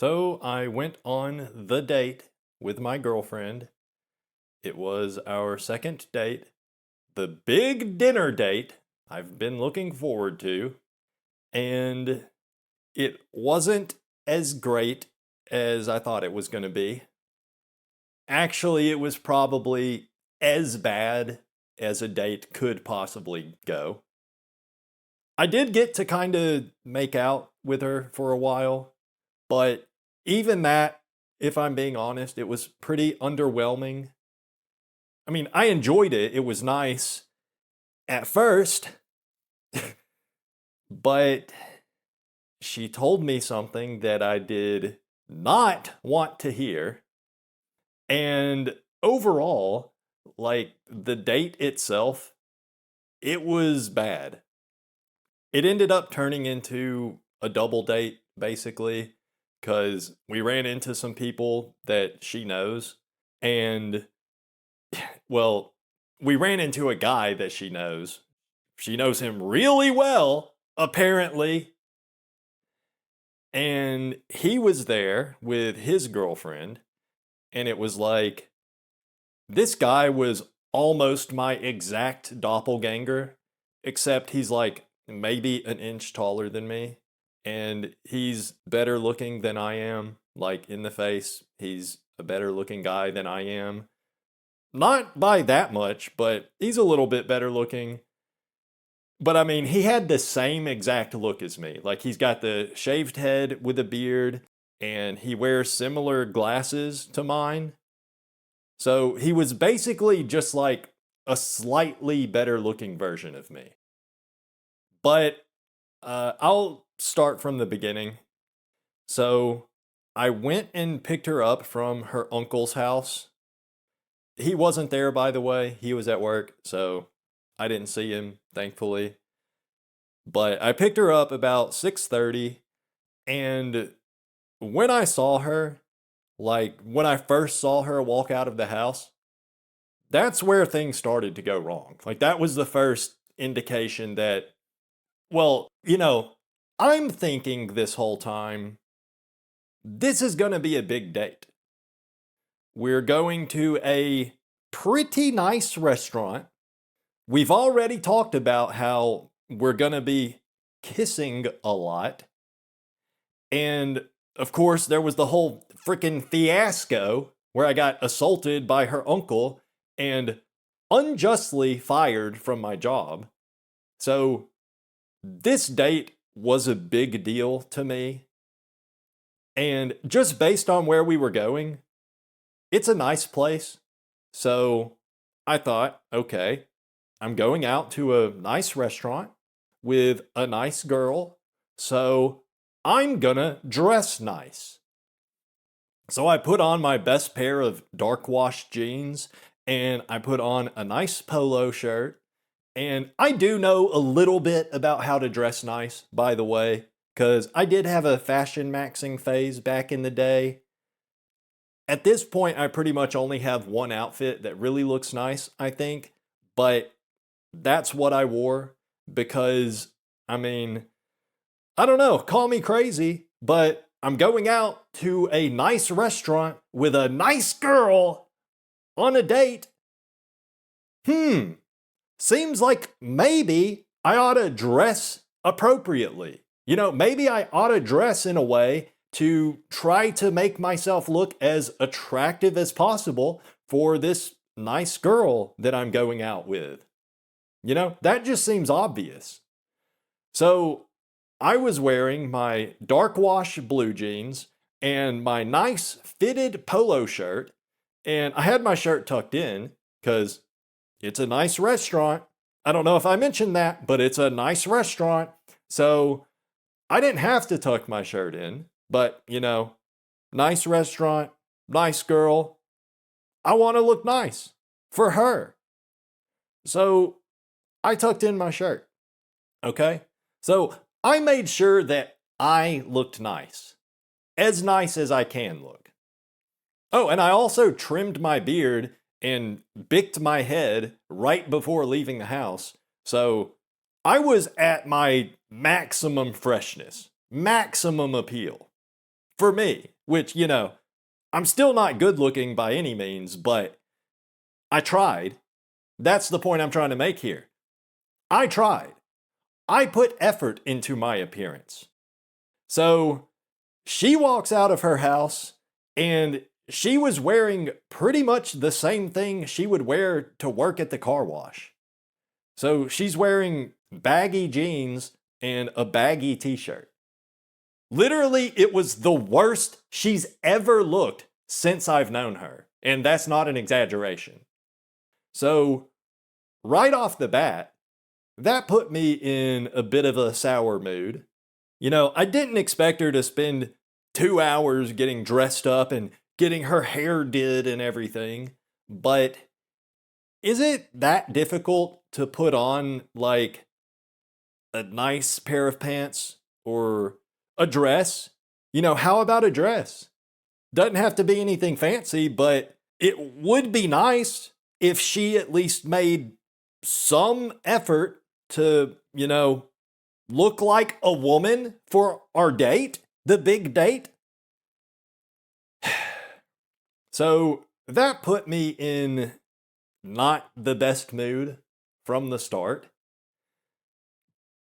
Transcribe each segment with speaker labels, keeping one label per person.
Speaker 1: So I went on the date with my girlfriend. It was our second date, the big dinner date I've been looking forward to. And it wasn't as great as I thought it was going to be. Actually, it was probably as bad as a date could possibly go. I did get to kind of make out with her for a while, but even that, if I'm being honest, it was pretty underwhelming. I mean, I enjoyed it. It was nice at first, but she told me something that I did not want to hear. And overall, like the date itself, it was bad. It ended up turning into a double date, basically, because we ran into some people that she knows. And, well, we ran into a guy that she knows. She knows him really well, apparently. And he was there with his girlfriend. And it was like, this guy was almost my exact doppelganger, except he's like maybe an inch taller than me. And he's better looking than I am, like in the face. He's a better looking guy than I am. Not by that much, but he's a little bit better looking. But I mean, he had the same exact look as me. Like he's got the shaved head with a beard, and he wears similar glasses to mine. So he was basically just like a slightly better looking version of me. But I'll start from the beginning. So I went and picked her up from her uncle's house. He wasn't there, by the way. He was at work, so I didn't see him, thankfully. But I picked her up about 6:30, and when I saw her, like when I first saw her walk out of the house, that's where things started to go wrong. Like that was the first indication that, well, I'm thinking this whole time, this is going to be a big date. We're going to a pretty nice restaurant. We've already talked about how we're going to be kissing a lot. And of course, there was the whole freaking fiasco where I got assaulted by her uncle and unjustly fired from my job. So this date was a big deal to me. And just based on where we were going, it's a nice place. So I thought, okay, I'm going out to a nice restaurant with a nice girl. So I'm gonna dress nice. So I put on my best pair of dark wash jeans and I put on a nice polo shirt. And I do know a little bit about how to dress nice, by the way, because I did have a fashion maxing phase back in the day. At this point, I pretty much only have one outfit that really looks nice, I think. But that's what I wore because, I mean, I don't know, call me crazy, but I'm going out to a nice restaurant with a nice girl on a date. Seems like maybe I ought to dress appropriately. Maybe I ought to dress in a way to try to make myself look as attractive as possible for this nice girl that I'm going out with. That just seems obvious. So I was wearing my dark wash blue jeans and my nice fitted polo shirt, and I had my shirt tucked in because it's a nice restaurant. I don't know if I mentioned that, but it's a nice restaurant. So I didn't have to tuck my shirt in, but nice restaurant, nice girl. I want to look nice for her. So I tucked in my shirt. Okay? So I made sure that I looked nice as I can look. Oh, and I also trimmed my beard and bicked my head right before leaving the house. So I was at my maximum freshness, maximum appeal. for me, which, I'm still not good looking by any means, but I tried. That's the point I'm trying to make here. I tried. I put effort into my appearance. So she walks out of her house and she was wearing pretty much the same thing she would wear to work at the car wash. So she's wearing baggy jeans and a baggy t-shirt. Literally, it was the worst she's ever looked since I've known her. And that's not an exaggeration. So, right off the bat, that put me in a bit of a sour mood. I didn't expect her to spend 2 hours getting dressed up and getting her hair did and everything. But is it that difficult to put on, like, a nice pair of pants or a dress? How about a dress? Doesn't have to be anything fancy, but it would be nice if she at least made some effort to, look like a woman for our date, the big date. So that put me in not the best mood from the start.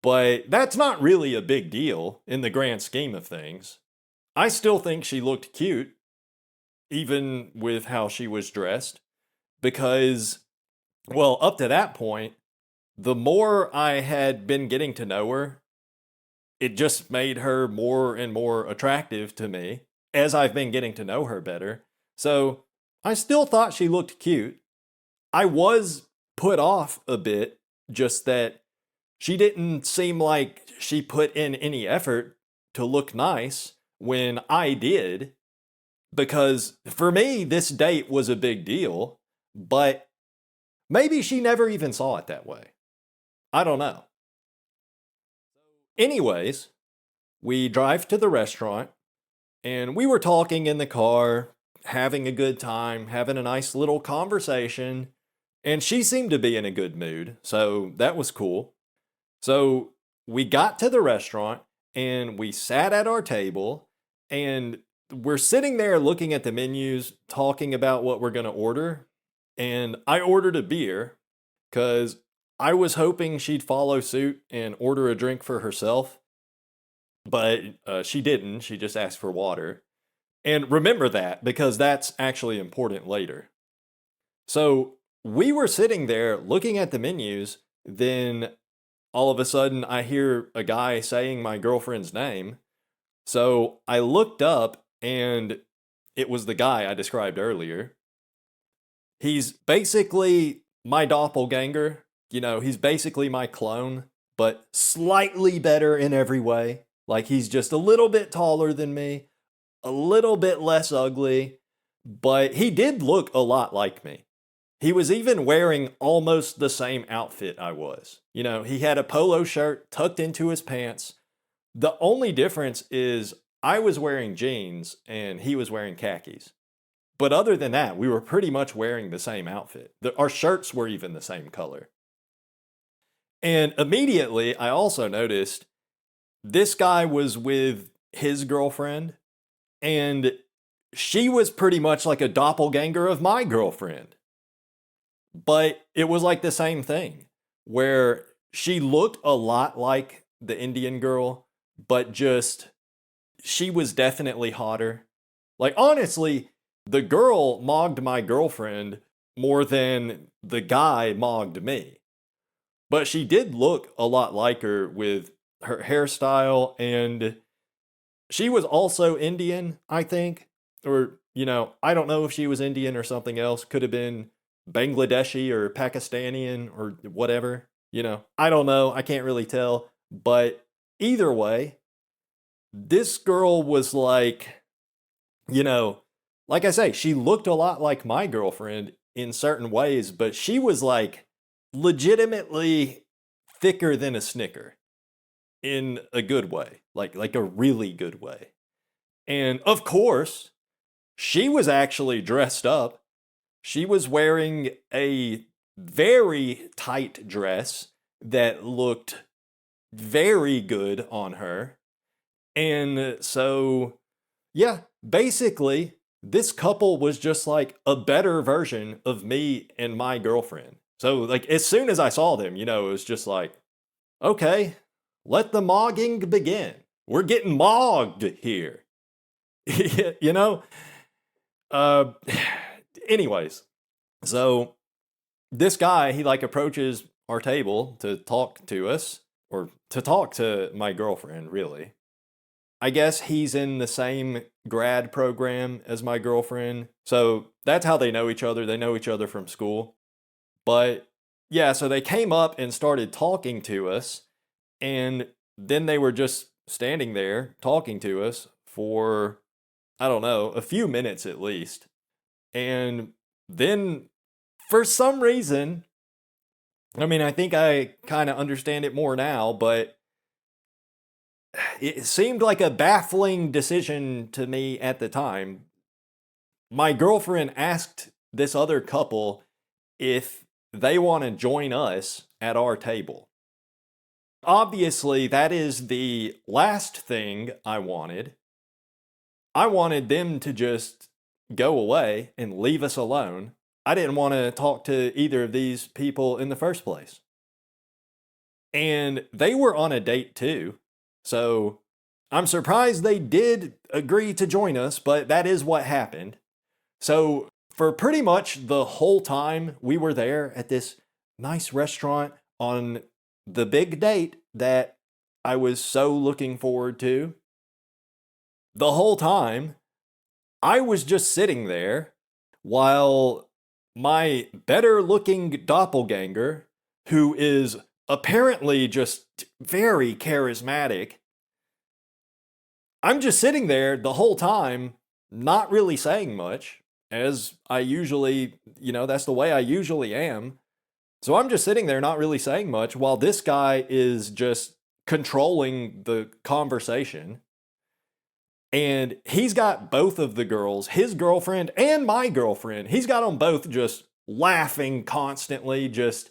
Speaker 1: But that's not really a big deal in the grand scheme of things. I still think she looked cute, even with how she was dressed, because, well, up to that point, the more I had been getting to know her, it just made her more and more attractive to me as I've been getting to know her better. So I still thought she looked cute. I was put off a bit, just that she didn't seem like she put in any effort to look nice when I did, because for me, this date was a big deal, but maybe she never even saw it that way. I don't know. Anyways, we drive to the restaurant, and we were talking in the car, having a good time, having a nice little conversation, and she seemed to be in a good mood, so that was cool. So we got to the restaurant, and we sat at our table, and we're sitting there looking at the menus, talking about what we're going to order, and I ordered a beer, because I was hoping she'd follow suit and order a drink for herself, but she didn't. She just asked for water. And remember that, because that's actually important later. So we were sitting there looking at the menus, then all of a sudden I hear a guy saying my girlfriend's name. So I looked up, and it was the guy I described earlier. He's basically my doppelganger. He's basically my clone, but slightly better in every way. Like, he's just a little bit taller than me, a little bit less ugly, but he did look a lot like me. He was even wearing almost the same outfit I was. He had a polo shirt tucked into his pants. The only difference is I was wearing jeans and he was wearing khakis. But other than that, we were pretty much wearing the same outfit. Our shirts were even the same color. And immediately, I also noticed this guy was with his girlfriend, and she was pretty much like a doppelganger of my girlfriend. But it was like the same thing, where she looked a lot like the Indian girl, but just, she was definitely hotter. Like, honestly, the girl mogged my girlfriend more than the guy mogged me. But she did look a lot like her with her hairstyle, and she was also Indian, I think. Or, I don't know if she was Indian or something else. Could have been Bangladeshi or Pakistani or whatever. I don't know. I can't really tell. But either way, this girl was like, like I say, she looked a lot like my girlfriend in certain ways, but she was like legitimately thicker than a Snicker in a good way, like a really good way. And of course, she was actually dressed up. She was wearing a very tight dress that looked very good on her. And so, Yeah, basically, this couple was just like a better version of me and my girlfriend. So, like, as soon as I saw them, it was just like, okay, let the mogging begin. We're getting mogged here. you know? Uh, anyways, so this guy, he like approaches our table to talk to us, or to talk to my girlfriend, really. I guess he's in the same grad program as my girlfriend. So that's how they know each other. They know each other from school. But yeah, so they came up and started talking to us. And then they were just standing there talking to us for, I don't know, a few minutes at least. And then for some reason, I mean, I think I kind of understand it more now, but it seemed like a baffling decision to me at the time. My girlfriend asked this other couple if they want to join us at our table. Obviously, that is the last thing I wanted. I wanted them to just go away and leave us alone. I didn't want to talk to either of these people in the first place. And they were on a date too. So I'm surprised they did agree to join us, but that is what happened. So for pretty much the whole time we were there at this nice restaurant on the big date that I was so looking forward to, the whole time I was just sitting there while my better looking doppelganger, who is apparently just very charismatic, I'm just sitting there the whole time, not really saying much, as I usually, that's the way I usually am. So I'm just sitting there not really saying much while this guy is just controlling the conversation. And he's got both of the girls, his girlfriend and my girlfriend, he's got them both just laughing constantly, just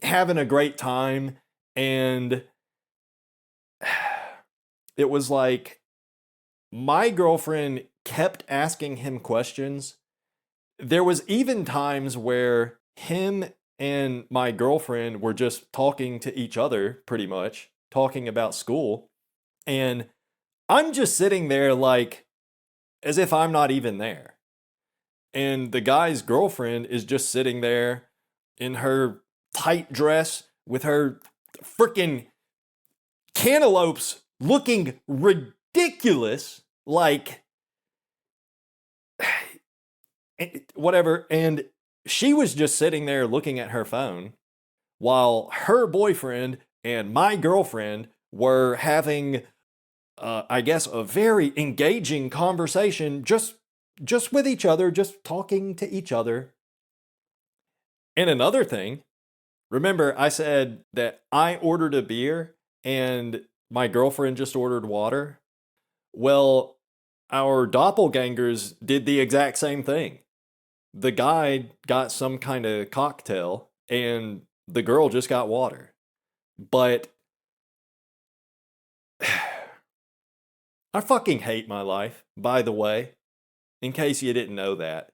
Speaker 1: having a great time. And it was like my girlfriend kept asking him questions. There was even times where him and my girlfriend were just talking to each other, pretty much, talking about school. And I'm just sitting there like, as if I'm not even there. And the guy's girlfriend is just sitting there in her tight dress with her freaking cantaloupes looking ridiculous, like whatever. And she was just sitting there looking at her phone while her boyfriend and my girlfriend were having, I guess, a very engaging conversation just with each other, just talking to each other. And another thing, remember I said that I ordered a beer and my girlfriend just ordered water? Well, our doppelgangers did the exact same thing. The guy got some kind of cocktail and the girl just got water. But I fucking hate my life, by the way, in case you didn't know that.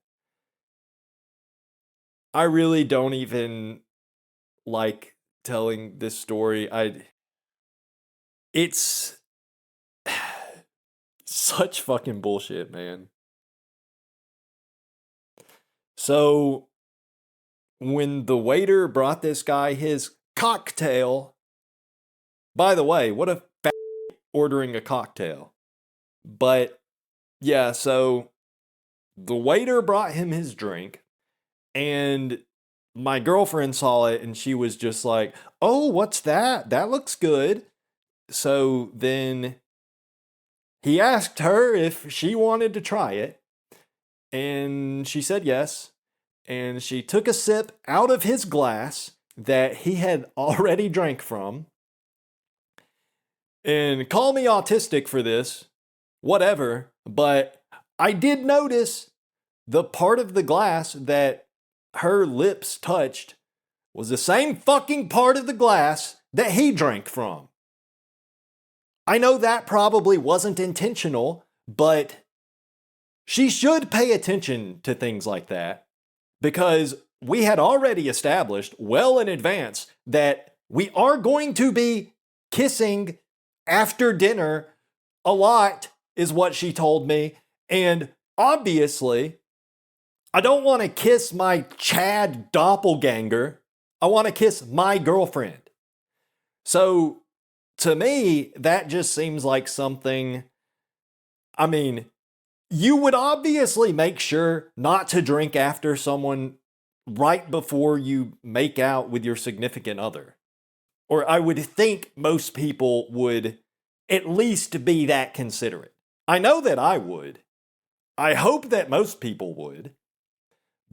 Speaker 1: I really don't even like telling this story. It's such fucking bullshit, man. So when the waiter brought this guy his cocktail, by the way, what a fat ordering a cocktail. But yeah, so the waiter brought him his drink, and my girlfriend saw it and she was just like, "Oh, what's that? That looks good." So then he asked her if she wanted to try it, and she said yes. And she took a sip out of his glass that he had already drank from. And call me autistic for this, whatever, but I did notice the part of the glass that her lips touched was the same fucking part of the glass that he drank from. I know that probably wasn't intentional, but she should pay attention to things like that, because we had already established well in advance that we are going to be kissing after dinner a lot, is what she told me. And obviously, I don't want to kiss my Chad doppelganger. I want to kiss my girlfriend. So to me, that just seems like something, I mean, you would obviously make sure not to drink after someone right before you make out with your significant other. Or I would think most people would at least be that considerate. I know that I would. I hope that most people would.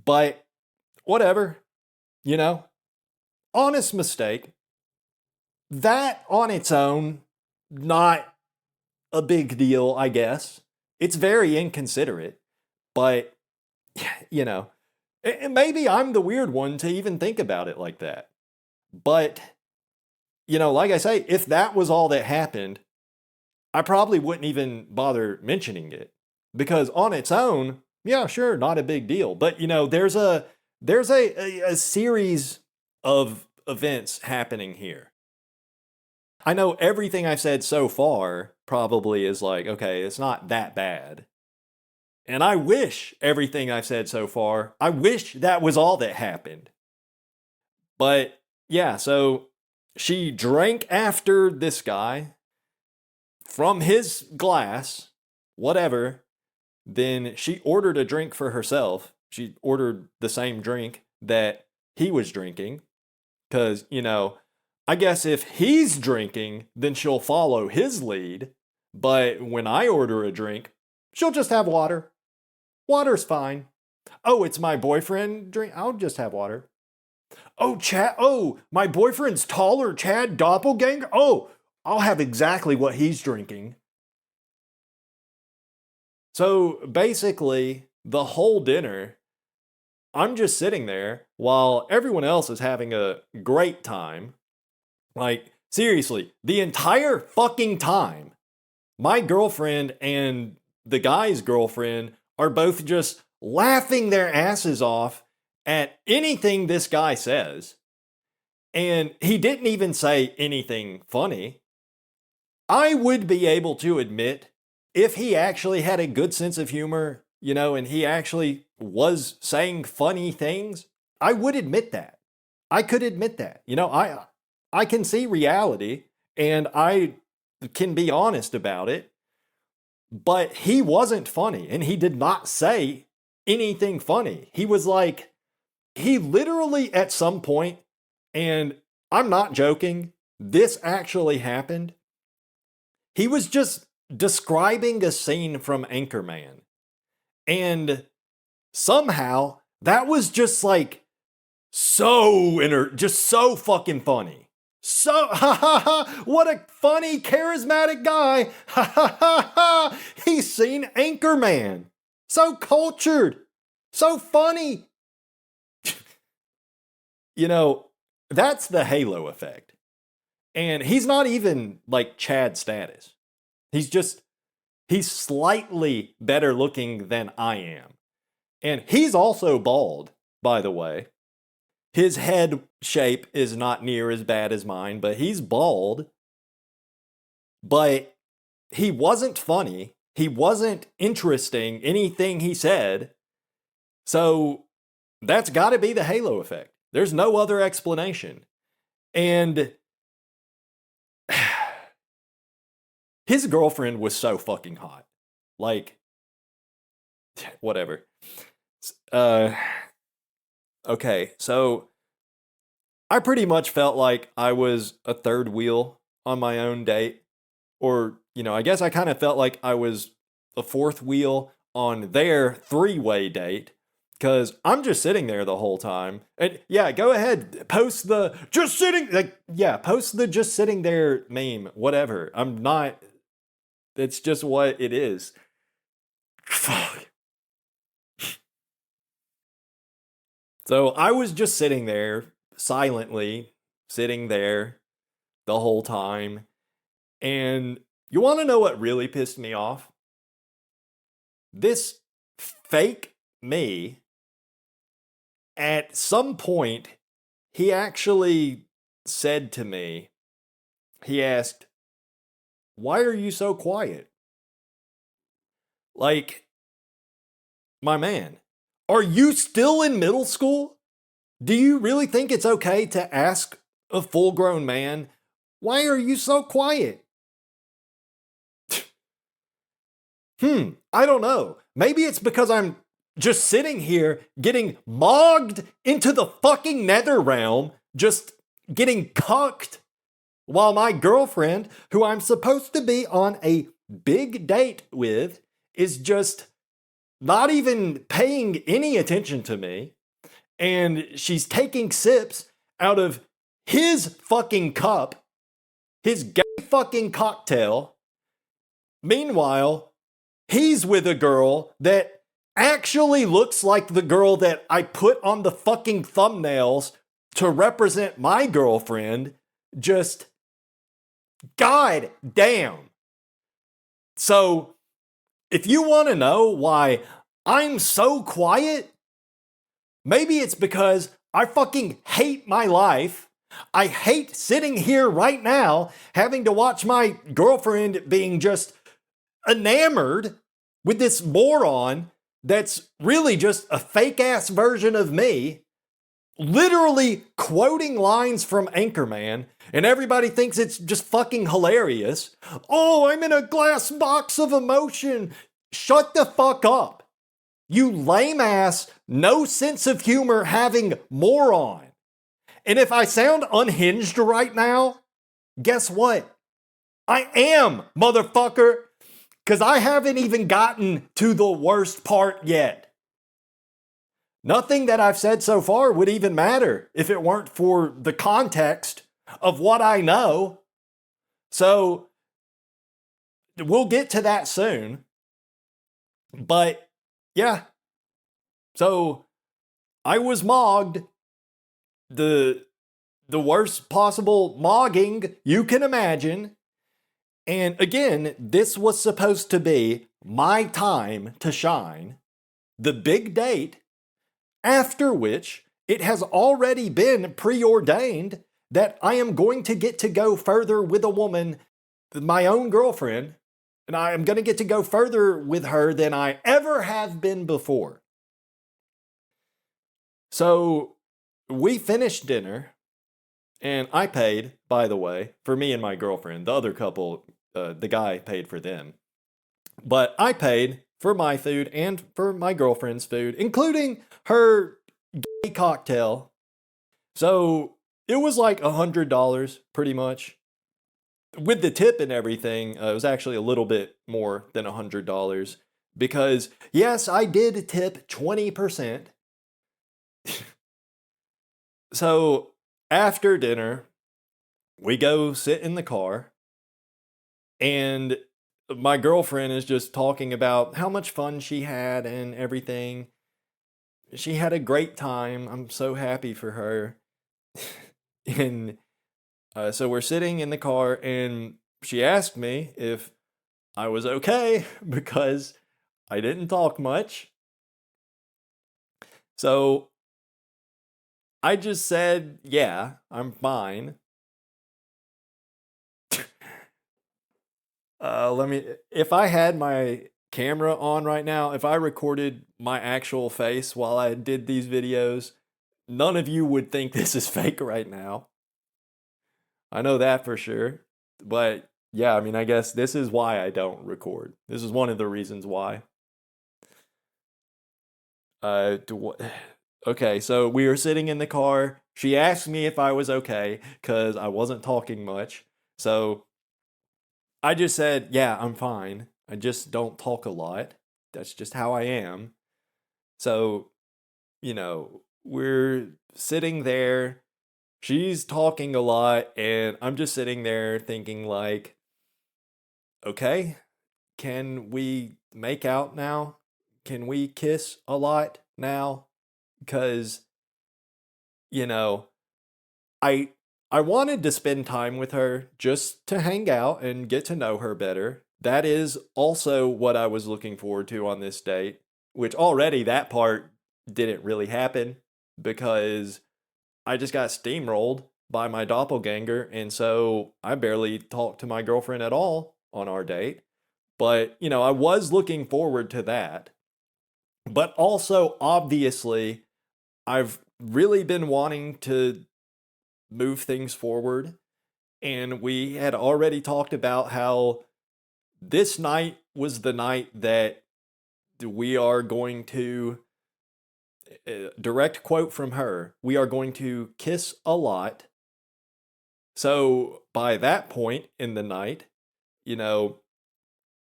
Speaker 1: But whatever, you know, honest mistake. That on its own, not a big deal, I guess. It's very inconsiderate, but, you know, maybe I'm the weird one to even think about it like that. But, you know, like I say, if that was all that happened, I probably wouldn't even bother mentioning it. Because on its own, yeah, sure, not a big deal. But, you know, there's a series of events happening here. I know everything I've said so far probably is like, okay, it's not that bad. And I wish everything I've said so far, I wish that was all that happened. But yeah, so she drank after this guy from his glass, whatever. Then she ordered a drink for herself. She ordered the same drink that he was drinking. Because, you know, I guess if he's drinking, then she'll follow his lead. But when I order a drink, she'll just have water. Water's fine. Oh, it's my boyfriend drink? I'll just have water. Oh, Chad. Oh, my boyfriend's taller, Chad doppelganger? Oh, I'll have exactly what he's drinking. So basically, the whole dinner, I'm just sitting there while everyone else is having a great time. Like, seriously, the entire fucking time, my girlfriend and the guy's girlfriend are both just laughing their asses off at anything this guy says. And he didn't even say anything funny. I would be able to admit, if he actually had a good sense of humor, you know, and he actually was saying funny things, I would admit that. I could admit that. You know, I can see reality and I can be honest about it. But he wasn't funny and he did not say anything funny. He was like, he literally at some point, and I'm not joking, this actually happened. He was just describing a scene from Anchorman. And somehow that was just like just so fucking funny. So, ha ha ha, what a funny, charismatic guy. Ha ha ha ha, he's seen Anchorman. So cultured, so funny. You know, that's the halo effect. And he's not even like Chad status. He's slightly better looking than I am. And he's also bald, by the way. His head shape is not near as bad as mine, but he's bald. But he wasn't funny. He wasn't interesting, anything he said. So that's got to be the halo effect. There's no other explanation. And his girlfriend was so fucking hot. Like, whatever. Okay, so I pretty much felt like I was a third wheel on my own date. Or, you know, I guess I kind of felt like I was a fourth wheel on their three-way date. Because I'm just sitting there the whole time. And yeah, go ahead, post the just sitting, post the just sitting there meme, whatever. I'm not, it's just what it is. Fuck. So I was just sitting there, silently, sitting there the whole time. And you want to know what really pissed me off? This fake me, at some point, he actually said to me, he asked, "Why are you so quiet?" Like, my man, are you still in middle school? Do you really think it's okay to ask a full grown man, "Why are you so quiet?" I don't know. Maybe it's because I'm just sitting here getting mogged into the fucking nether realm, just getting cucked, while my girlfriend, who I'm supposed to be on a big date with, is just not even paying any attention to me. And she's taking sips out of his fucking cup, his gay fucking cocktail. Meanwhile, he's with a girl that actually looks like the girl that I put on the fucking thumbnails to represent my girlfriend. Just, god damn. So, if you want to know why I'm so quiet, maybe it's because I fucking hate my life. I hate sitting here right now having to watch my girlfriend being just enamored with this moron that's really just a fake ass version of me, literally quoting lines from Anchorman, and everybody thinks it's just fucking hilarious. Oh, I'm in a glass box of emotion. Shut the fuck up. You lame ass, no sense of humor having moron. And if I sound unhinged right now, guess what? I am, motherfucker. Because I haven't even gotten to the worst part yet. Nothing that I've said so far would even matter if it weren't for the context of what I know. So, we'll get to that soon. But, yeah. So, I was mogged. The worst possible mogging you can imagine. And again, this was supposed to be my time to shine. The big date, after which it has already been preordained that I am going to get to go further with a woman, my own girlfriend, and I am going to get to go further with her than I ever have been before. So we finished dinner, and I paid, by the way, for me and my girlfriend. The other couple, the guy paid for them. But I paid for my food and for my girlfriend's food, including her gay cocktail. So it was like $100 pretty much. With the tip and everything, it was actually a little bit more than $100 because, yes, I did tip 20%. So after dinner, we go sit in the car, and my girlfriend is just talking about how much fun she had and everything. She had a great time. I'm so happy for her. And so we're sitting in the car, and she asked me if I was okay because I didn't talk much. So I just said, yeah, I'm fine. If I had my camera on right now, if I recorded my actual face while I did these videos, none of you would think this is fake right now. I know that for sure. But yeah, I mean, I guess this is why I don't record. This is one of the reasons why. Okay, so we were sitting in the car. She asked me if I was okay because I wasn't talking much. So I just said, yeah, I'm fine. I just don't talk a lot. That's just how I am. So, we're sitting there. She's talking a lot, and I'm just sitting there thinking, like, okay, can we make out now? Can we kiss a lot now? Because, I wanted to spend time with her just to hang out and get to know her better. That is also what I was looking forward to on this date. which already that part didn't really happen because I just got steamrolled by my doppelganger, and so I barely talked to my girlfriend at all on our date. But, I was looking forward to that. But also, obviously, I've really been wanting to move things forward. And we had already talked about how this night was the night that we are going to, direct quote from her, we are going to kiss a lot. So by that point in the night, you know,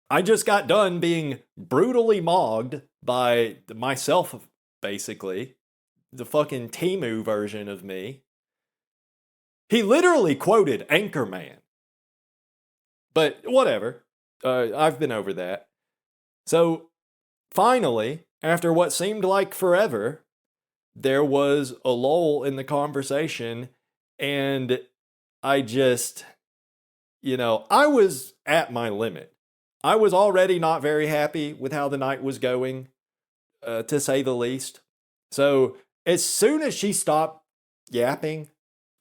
Speaker 1: I just got done being brutally mogged by myself, basically. The fucking Timu version of me. He literally quoted Anchorman. But whatever. I've been over that. So finally, after what seemed like forever, there was a lull in the conversation, and I just, I was at my limit. I was already not very happy with how the night was going, to say the least. So as soon as she stopped yapping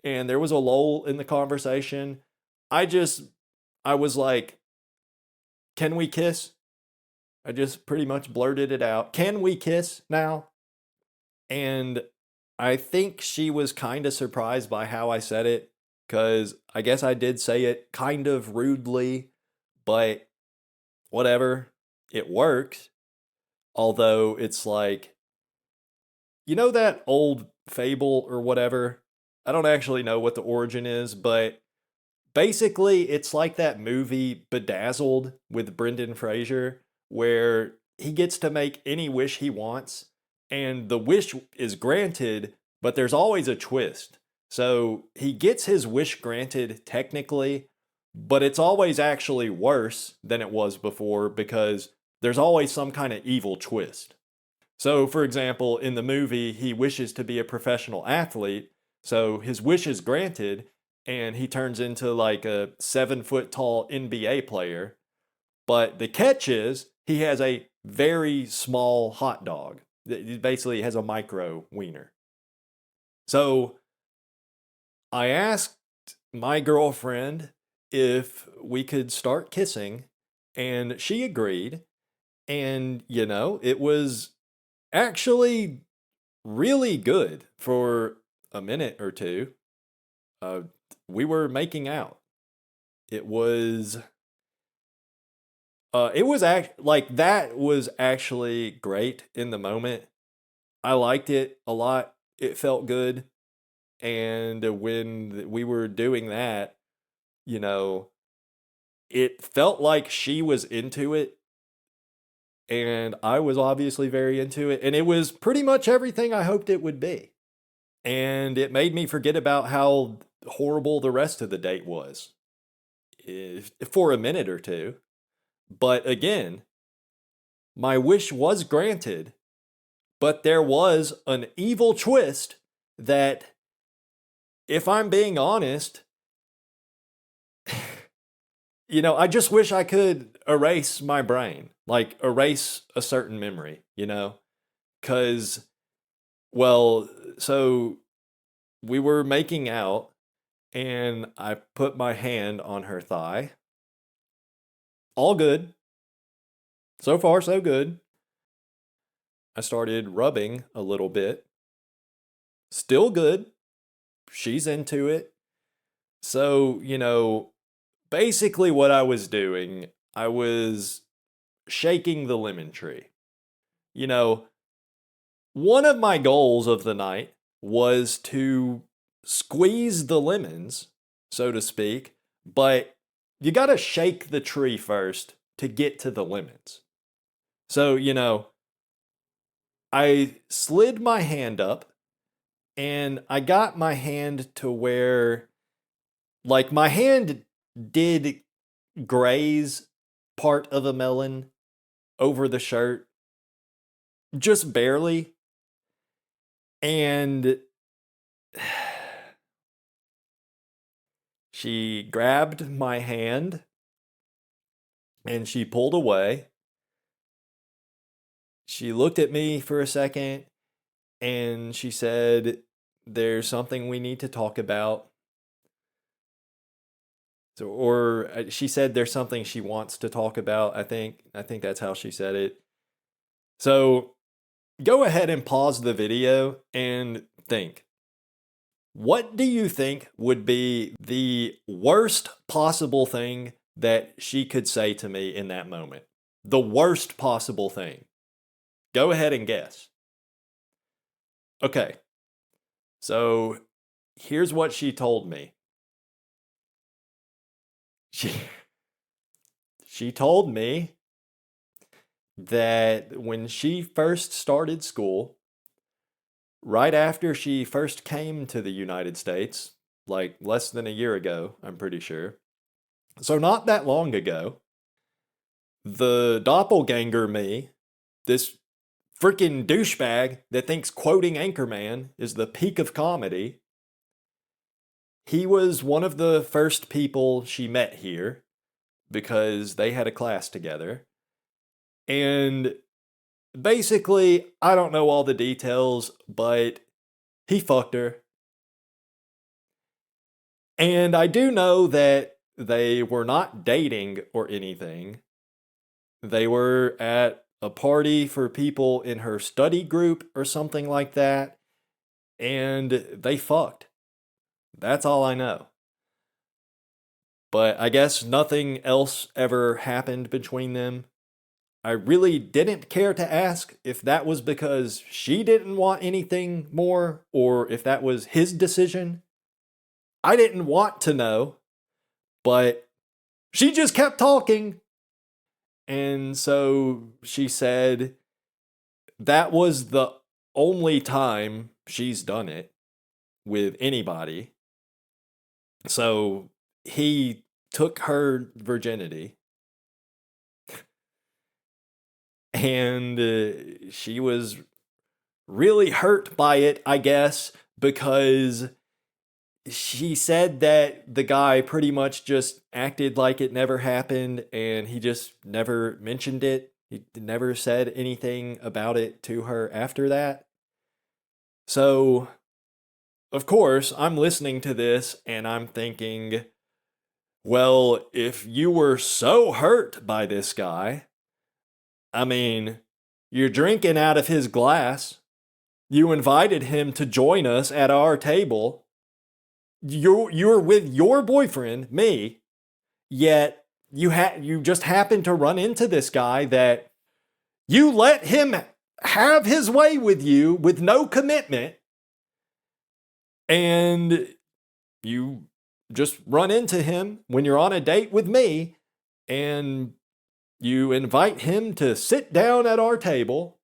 Speaker 1: and there was a lull in the conversation, I was like, can we kiss? I just pretty much blurted it out. Can we kiss now? And I think she was kind of surprised by how I said it, because I guess I did say it kind of rudely, but whatever, it works. Although it's like, that old fable or whatever? I don't actually know what the origin is, but basically it's like that movie Bedazzled with Brendan Fraser, where he gets to make any wish he wants, and the wish is granted, but there's always a twist. So he gets his wish granted technically, but it's always actually worse than it was before because there's always some kind of evil twist. So, for example, in the movie, he wishes to be a professional athlete, so his wish is granted, and he turns into like a 7 foot tall NBA player. But the catch is he has a very small hot dog. It basically has a micro wiener. So I asked my girlfriend if we could start kissing, and she agreed. And, it was actually really good for a minute or two. Uh, we were making out. It was like that was actually great in the moment. I liked it a lot. It felt good. And when we were doing that, you know, it felt like she was into it, and I was obviously very into it, and it was pretty much everything I hoped it would be. And it made me forget about how horrible the rest of the date was, for a minute or two. But again, my wish was granted, but there was an evil twist that, if I'm being honest, I just wish I could erase my brain, like erase a certain memory, because, well, so we were making out, and I put my hand on her thigh. All good. So far, so good. I started rubbing a little bit. Still good. She's into it. So, basically what I was doing, I was shaking the lemon tree. You know, one of my goals of the night was to squeeze the lemons, so to speak, but you gotta shake the tree first to get to the lemons. So, I slid my hand up, and I got my hand to where, like, my hand did graze part of a melon over the shirt, just barely. And she grabbed my hand and she pulled away. She looked at me for a second and she said, "There's something we need to talk about." So, or she said there's something she wants to talk about. I think that's how she said it. So, go ahead and pause the video and think. What do you think would be the worst possible thing that she could say to me in that moment? The worst possible thing. Go ahead and guess. Okay. So, here's what she told me. She told me that when she first started school, right after she first came to the United States, like less than a year ago, I'm pretty sure. So, not that long ago, the doppelganger me, this freaking douchebag that thinks quoting Anchorman is the peak of comedy, he was one of the first people she met here because they had a class together. And basically, I don't know all the details, but he fucked her. And I do know that they were not dating or anything. They were at a party for people in her study group or something like that. And they fucked. That's all I know. But I guess nothing else ever happened between them. I really didn't care to ask if that was because she didn't want anything more or if that was his decision. I didn't want to know, but she just kept talking. And so she said that was the only time she's done it with anybody. So he took her virginity. And she was really hurt by it, I guess, because she said that the guy pretty much just acted like it never happened and he just never mentioned it. He never said anything about it to her after that. So, of course, I'm listening to this and I'm thinking, well, if you were so hurt by this guy, I mean, you're drinking out of his glass. You invited him to join us at our table. You're with your boyfriend, me, yet you just happen to run into this guy that you let him have his way with you with no commitment, and you just run into him when you're on a date with me, and you invite him to sit down at our table,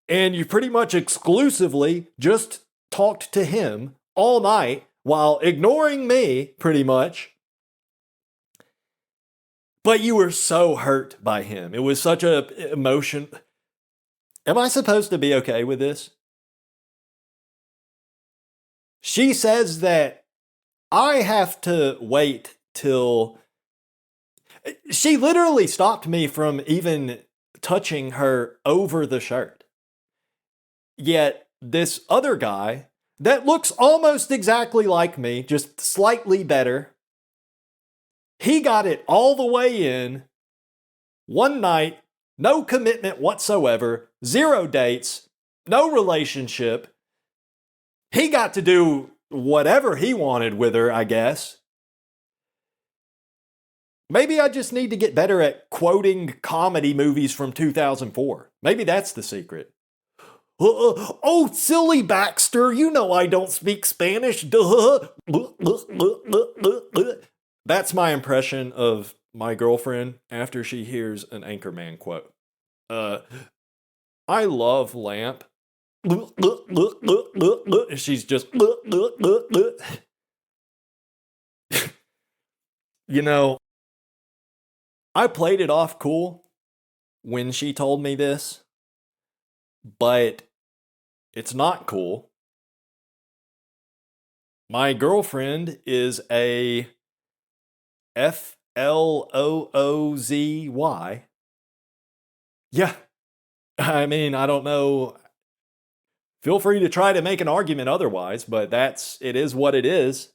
Speaker 1: and you pretty much exclusively just talked to him all night while ignoring me, pretty much. But you were so hurt by him. It was such a emotion. Am I supposed to be okay with this? She says that I have to wait till... She literally stopped me from even touching her over the shirt. Yet this other guy that looks almost exactly like me, just slightly better, he got it all the way in, one night, no commitment whatsoever, 0 dates, no relationship. He got to do whatever he wanted with her, I guess. Maybe I just need to get better at quoting comedy movies from 2004. Maybe that's the secret. Oh, silly Baxter, you know I don't speak Spanish. Duh. That's my impression of my girlfriend after she hears an Anchorman quote. I love lamp. She's just... You know, I played it off cool when she told me this, but it's not cool. My girlfriend is a FLOOZY. Yeah, I mean, I don't know. Feel free to try to make an argument otherwise, but it is what it is.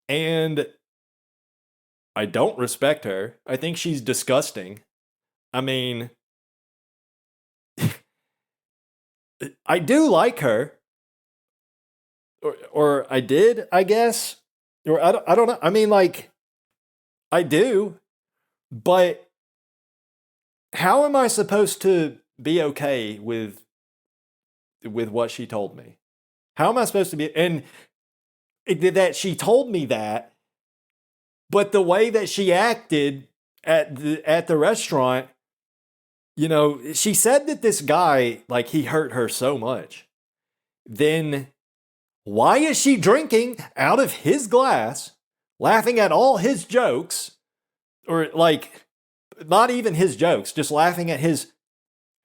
Speaker 1: And I don't respect her. I think she's disgusting. I mean, I do like her, or I did, I guess, or I don't know. I mean, like, I do, but how am I supposed to be okay with what she told me? How am I supposed to be? And that she told me that, but the way that she acted at the restaurant, she said that this guy, like, he hurt her so much. Then why is she drinking out of his glass, laughing at all his jokes, or like not even his jokes, just laughing at his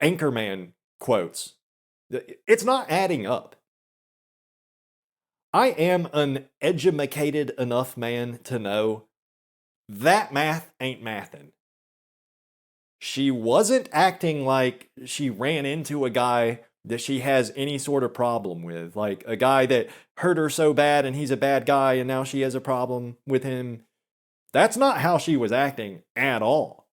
Speaker 1: Anchorman quotes? It's not adding up. I am an educated enough man to know that math ain't mathin'. She wasn't acting like she ran into a guy that she has any sort of problem with, like a guy that hurt her so bad and he's a bad guy and now she has a problem with him. That's not how she was acting at all.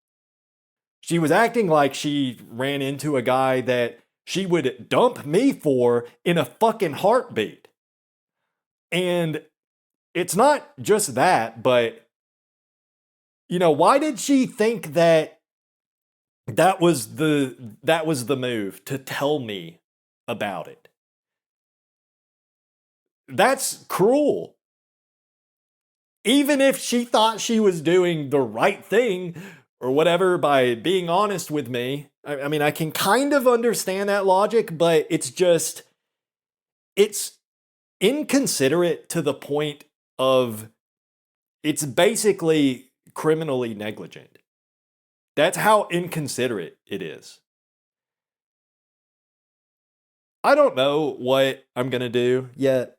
Speaker 1: She was acting like she ran into a guy that she would dump me for in a fucking heartbeat. And it's not just that, but, why did she think that was the move to tell me about it? That's cruel. Even if she thought she was doing the right thing or whatever by being honest with me, I mean, I can kind of understand that logic, but it's inconsiderate to the point of it's basically criminally negligent. That's how inconsiderate it is. I don't know what I'm going to do yet.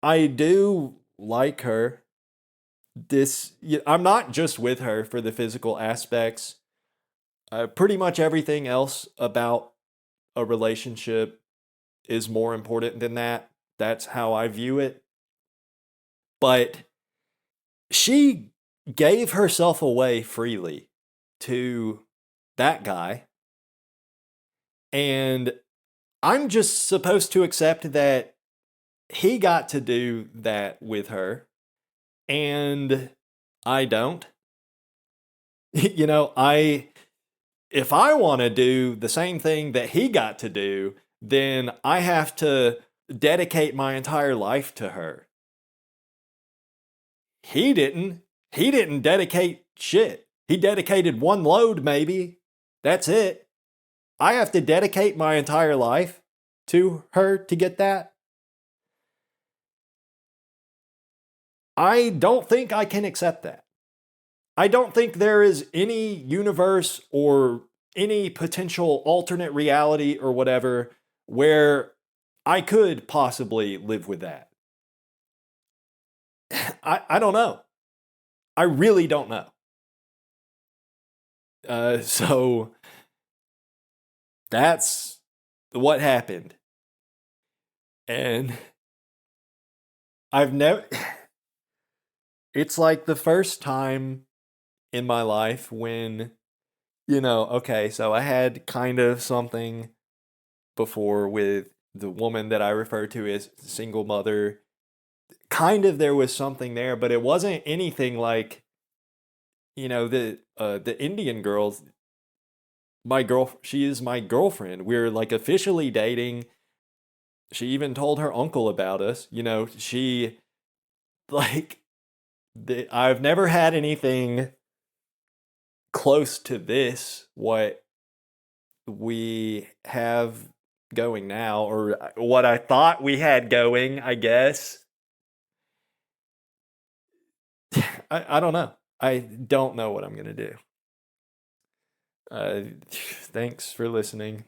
Speaker 1: I do like her. I'm not just with her for the physical aspects. Pretty much everything else about a relationship is more important than that. That's how I view it. But she gave herself away freely to that guy. And I'm just supposed to accept that he got to do that with her and I don't. If I want to do the same thing that he got to do, then I have to dedicate my entire life to her. He didn't. He didn't dedicate shit. He dedicated one load, maybe. That's it. I have to dedicate my entire life to her to get that. I don't think I can accept that. I don't think there is any universe or any potential alternate reality or whatever where I could possibly live with that. I don't know. I really don't know. So that's what happened. And I've never. It's like the first time in my life when, okay, so I had kind of something before with the woman that I refer to as single mother. Kind of there was something there, but it wasn't anything like, the Indian girl. She is my girlfriend. We're like officially dating. She even told her uncle about us. She like I've never had anything close to this, what we have going now, or what I thought we had going, I guess. I don't know. I don't know what I'm going to do. Thanks for listening.